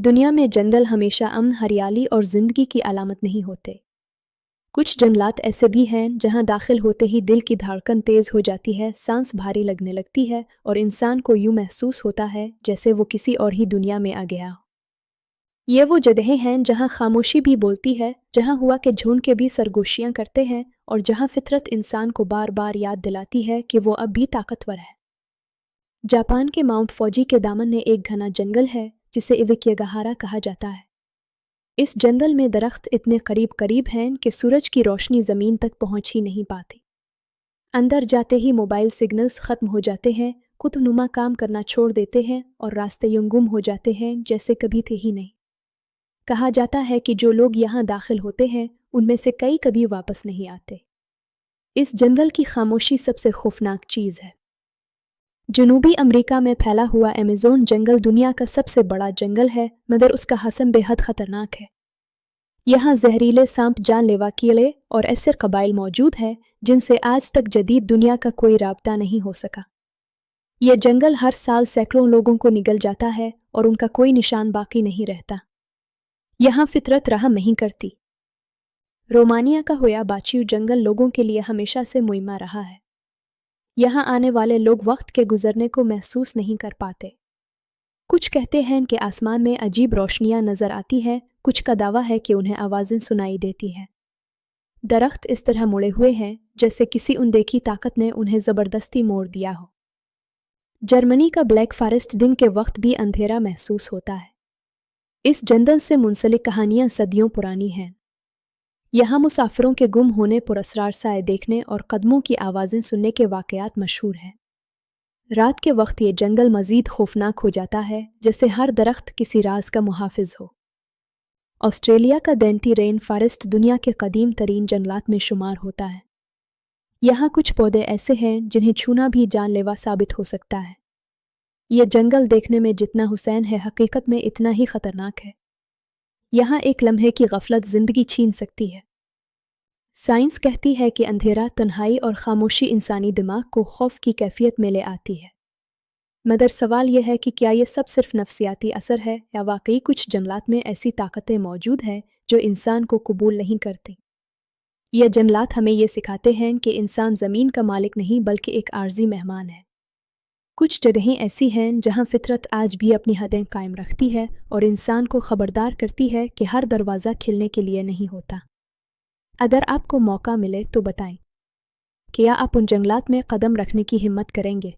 دنیا میں جنگل ہمیشہ امن، ہریالی اور زندگی کی علامت نہیں ہوتے۔ کچھ جنگلات ایسے بھی ہیں جہاں داخل ہوتے ہی دل کی دھڑکن تیز ہو جاتی ہے، سانس بھاری لگنے لگتی ہے اور انسان کو یوں محسوس ہوتا ہے جیسے وہ کسی اور ہی دنیا میں آ گیا ہو۔ یہ وہ جگہیں ہیں جہاں خاموشی بھی بولتی ہے، جہاں ہوا کے جھونڈ کے بھی سرگوشیاں کرتے ہیں اور جہاں فطرت انسان کو بار بار یاد دلاتی ہے کہ وہ اب بھی طاقتور ہے۔ جاپان کے ماؤنٹ فوجی کے دامن میں ایک گھنا جنگل ہے جسے ایوکیگاہارا کہا جاتا ہے۔ اس جنگل میں درخت اتنے قریب ہیں کہ سورج کی روشنی زمین تک پہنچ ہی نہیں پاتی۔ اندر جاتے ہی موبائل سگنلز ختم ہو جاتے ہیں، قطب نما کام کرنا چھوڑ دیتے ہیں اور راستے یوں گم ہو جاتے ہیں جیسے کبھی تھے ہی نہیں۔ کہا جاتا ہے کہ جو لوگ یہاں داخل ہوتے ہیں ان میں سے کئی کبھی واپس نہیں آتے۔ اس جنگل کی خاموشی سب سے خوفناک چیز ہے۔ جنوبی امریکہ میں پھیلا ہوا ایمیزون جنگل دنیا کا سب سے بڑا جنگل ہے، مگر اس کا حسم بے حد خطرناک ہے۔ یہاں زہریلے سانپ، جان لیوا کیڑے اور ایسے قبائل موجود ہیں جن سے آج تک جدید دنیا کا کوئی رابطہ نہیں ہو سکا۔ یہ جنگل ہر سال سینکڑوں لوگوں کو نگل جاتا ہے اور ان کا کوئی نشان باقی نہیں رہتا۔ یہاں فطرت رحم نہیں کرتی۔ رومانیہ کا ہویا باچیو جنگل لوگوں کے لیے ہمیشہ سے معمہ رہا ہے۔ یہاں آنے والے لوگ وقت کے گزرنے کو محسوس نہیں کر پاتے۔ کچھ کہتے ہیں کہ آسمان میں عجیب روشنیاں نظر آتی ہیں، کچھ کا دعویٰ ہے کہ انہیں آوازیں سنائی دیتی ہیں۔ درخت اس طرح مڑے ہوئے ہیں جیسے کسی اندیکھی طاقت نے انہیں زبردستی موڑ دیا ہو۔ جرمنی کا بلیک فارسٹ دن کے وقت بھی اندھیرا محسوس ہوتا ہے۔ اس جنگل سے منسلک کہانیاں صدیوں پرانی ہیں۔ یہاں مسافروں کے گم ہونے، پراسرار سائے دیکھنے اور قدموں کی آوازیں سننے کے واقعات مشہور ہیں۔ رات کے وقت یہ جنگل مزید خوفناک ہو جاتا ہے، جیسے ہر درخت کسی راز کا محافظ ہو۔ آسٹریلیا کا دینتی رین فارسٹ دنیا کے قدیم ترین جنگلات میں شمار ہوتا ہے۔ یہاں کچھ پودے ایسے ہیں جنہیں چھونا بھی جان لیوا ثابت ہو سکتا ہے۔ یہ جنگل دیکھنے میں جتنا حسین ہے، حقیقت میں اتنا ہی خطرناک ہے۔ یہاں ایک لمحے کی غفلت زندگی چھین سکتی ہے۔ سائنس کہتی ہے کہ اندھیرا، تنہائی اور خاموشی انسانی دماغ کو خوف کی کیفیت میں لے آتی ہے۔ مگر سوال یہ ہے کہ کیا یہ سب صرف نفسیاتی اثر ہے یا واقعی کچھ جنگلات میں ایسی طاقتیں موجود ہیں جو انسان کو قبول نہیں کرتی؟ یہ جنگلات ہمیں یہ سکھاتے ہیں کہ انسان زمین کا مالک نہیں بلکہ ایک عارضی مہمان ہے۔ کچھ جگہیں ایسی ہیں جہاں فطرت آج بھی اپنی حدیں قائم رکھتی ہے اور انسان کو خبردار کرتی ہے کہ ہر دروازہ کھلنے کے لیے نہیں ہوتا۔ اگر آپ کو موقع ملے تو بتائیں، کیا آپ ان جنگلات میں قدم رکھنے کی ہمت کریں گے؟